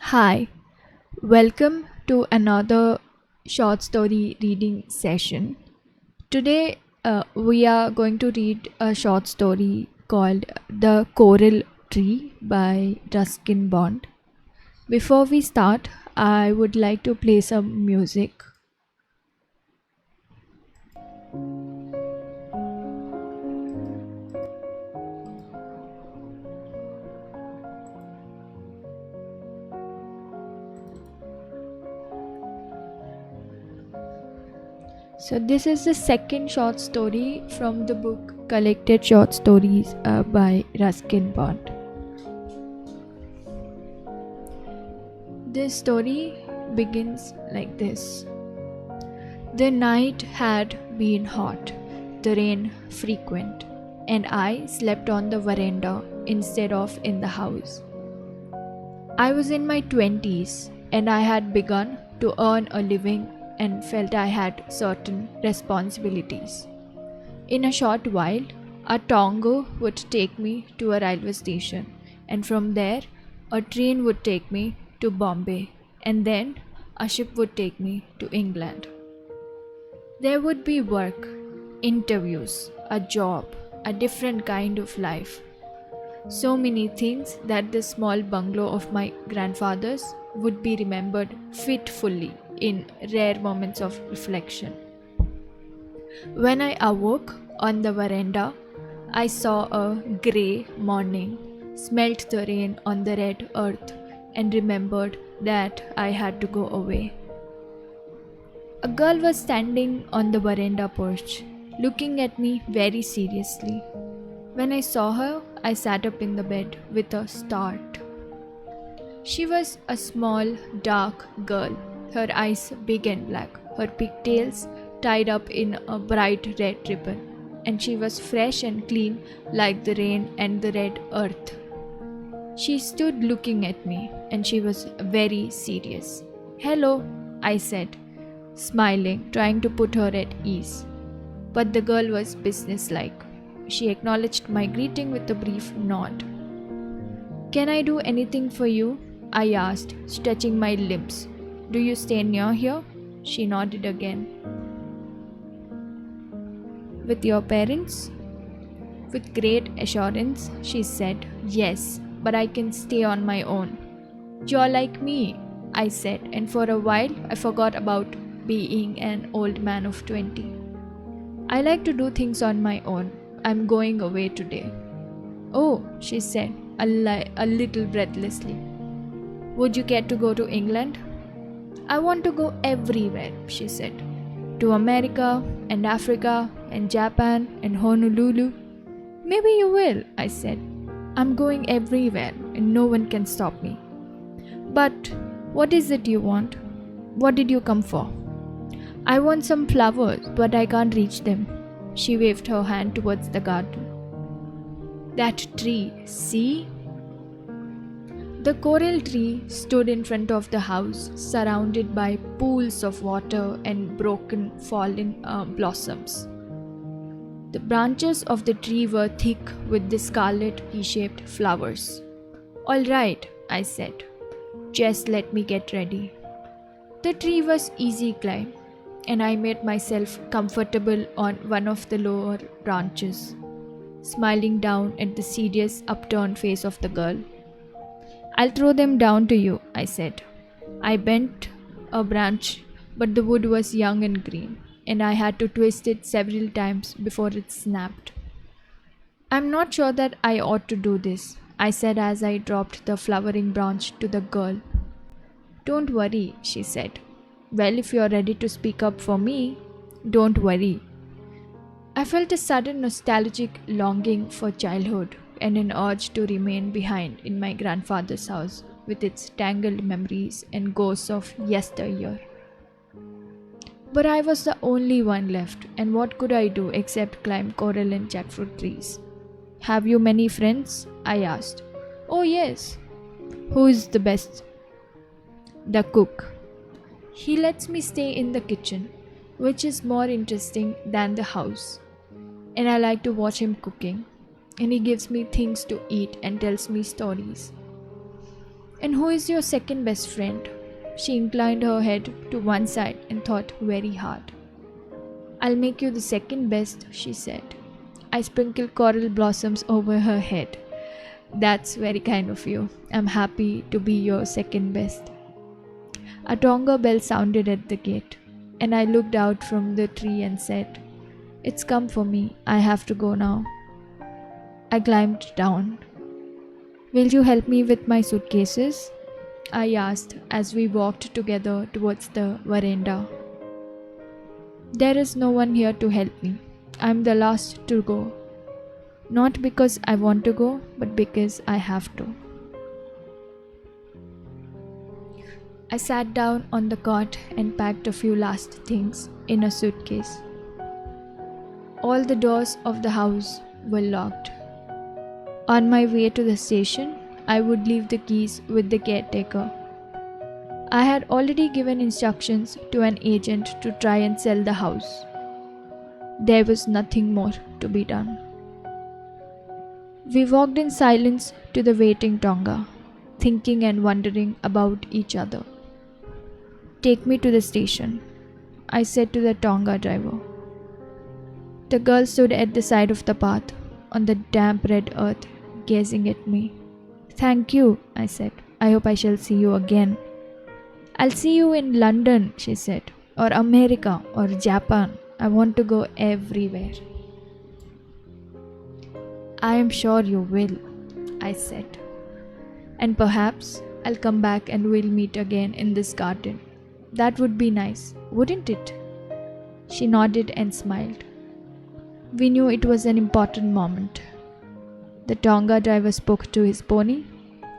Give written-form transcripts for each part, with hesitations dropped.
Hi, welcome to another short story reading session. Today, we are going to read a short story called The Coral Tree by Ruskin Bond. Before we start, I would like to play some music. So, this is the second short story from the book Collected Short Stories by Ruskin Bond. This story begins like this. The night had been hot, the rain frequent, and I slept on the veranda instead of in the house. I was in my 20s and I had begun to earn a living and felt I had certain responsibilities. In a short while, a tongo would take me to a railway station, and from there, a train would take me to Bombay, and then a ship would take me to England. There would be work, interviews, a job, a different kind of life. So many things that the small bungalow of my grandfather's would be remembered fitfully in rare moments of reflection. When I awoke on the veranda, I saw a grey morning, smelt the rain on the red earth, and remembered that I had to go away. A girl was standing on the veranda porch, looking at me very seriously. When I saw her, I sat up in the bed with a start. She was a small, dark girl, her eyes big and black, her pigtails tied up in a bright red ribbon, and she was fresh and clean like the rain and the red earth. She stood looking at me, and she was very serious. "Hello," I said, smiling, trying to put her at ease. But the girl was businesslike. She acknowledged my greeting with a brief nod. "Can I do anything for you?" I asked, stretching my limbs. "Do you stay near here?" She nodded again. "With your parents?" With great assurance, she said, "Yes, but I can stay on my own." "You're like me," I said, and for a while I forgot about being an old man of 20. "I like to do things on my own. I'm going away today." "Oh," she said, a little breathlessly. "Would you care to go to England?" "I want to go everywhere," she said. "To America and Africa and Japan and Honolulu." "Maybe you will," I said. "I'm going everywhere and no one can stop me." "But what is it you want? What did you come for?" "I want some flowers, but I can't reach them." She waved her hand towards the garden. "That tree, see?" The coral tree stood in front of the house, surrounded by pools of water and broken fallen blossoms. The branches of the tree were thick with the scarlet pea-shaped flowers. "All right," I said. "Just let me get ready." The tree was easy climb, and I made myself comfortable on one of the lower branches, smiling down at the serious upturned face of the girl. "I'll throw them down to you," I said. I bent a branch, but the wood was young and green, and I had to twist it several times before it snapped. "I'm not sure that I ought to do this," I said as I dropped the flowering branch to the girl. "Don't worry," she said. "Well, if you're ready to speak up for me, don't worry." I felt a sudden nostalgic longing for childhood and an urge to remain behind in my grandfather's house with its tangled memories and ghosts of yesteryear. But I was the only one left, and what could I do except climb coral and jackfruit trees? "Have you many friends?" I asked. "Oh, yes." "Who is the best?" "The cook. He lets me stay in the kitchen, which is more interesting than the house. And I like to watch him cooking. And he gives me things to eat and tells me stories." And who is your second best friend? She inclined her head to one side and thought very hard. I'll make you the second best, she said. I sprinkled coral blossoms over her head. That's very kind of you. I'm happy to be your second best. A tonga bell sounded at the gate, and I looked out from the tree and said, It's come for me. I have to go now. I climbed down. Will you help me with my suitcases? I asked as we walked together towards the veranda. There is no one here to help me. I'm the last to go. Not because I want to go, but because I have to. I sat down on the cot and packed a few last things in a suitcase. All the doors of the house were locked. On my way to the station, I would leave the keys with the caretaker. I had already given instructions to an agent to try and sell the house. There was nothing more to be done. We walked in silence to the waiting tonga, thinking and wondering about each other. Take me to the station, I said to the tonga driver. The girl stood at the side of the path, on the damp red earth, gazing at me. Thank you, I said. I hope I shall see you again. I'll see you in London, she said, or America, or Japan. I want to go everywhere. I am sure you will, I said. And perhaps I'll come back and we'll meet again in this garden. That would be nice, wouldn't it? She nodded and smiled. We knew it was an important moment. The tonga driver spoke to his pony,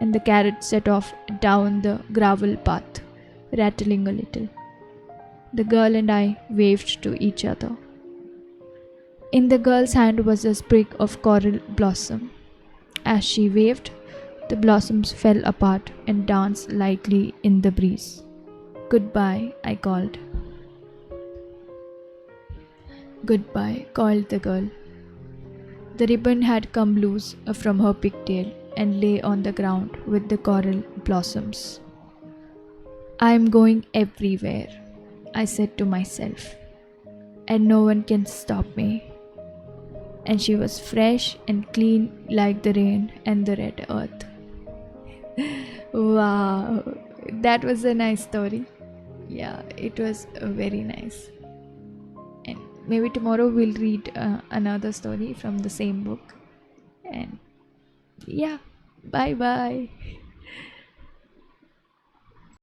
and the carriage set off down the gravel path, rattling a little. The girl and I waved to each other. In the girl's hand was a sprig of coral blossom. As she waved, the blossoms fell apart and danced lightly in the breeze. Goodbye, I called. Goodbye, called the girl. The ribbon had come loose from her pigtail and lay on the ground with the coral blossoms. I am going everywhere, I said to myself, and no one can stop me. And she was fresh and clean like the rain and the red earth. Wow, that was a nice story. Yeah, it was very nice. And maybe tomorrow we'll read another story from the same book. And yeah, bye bye.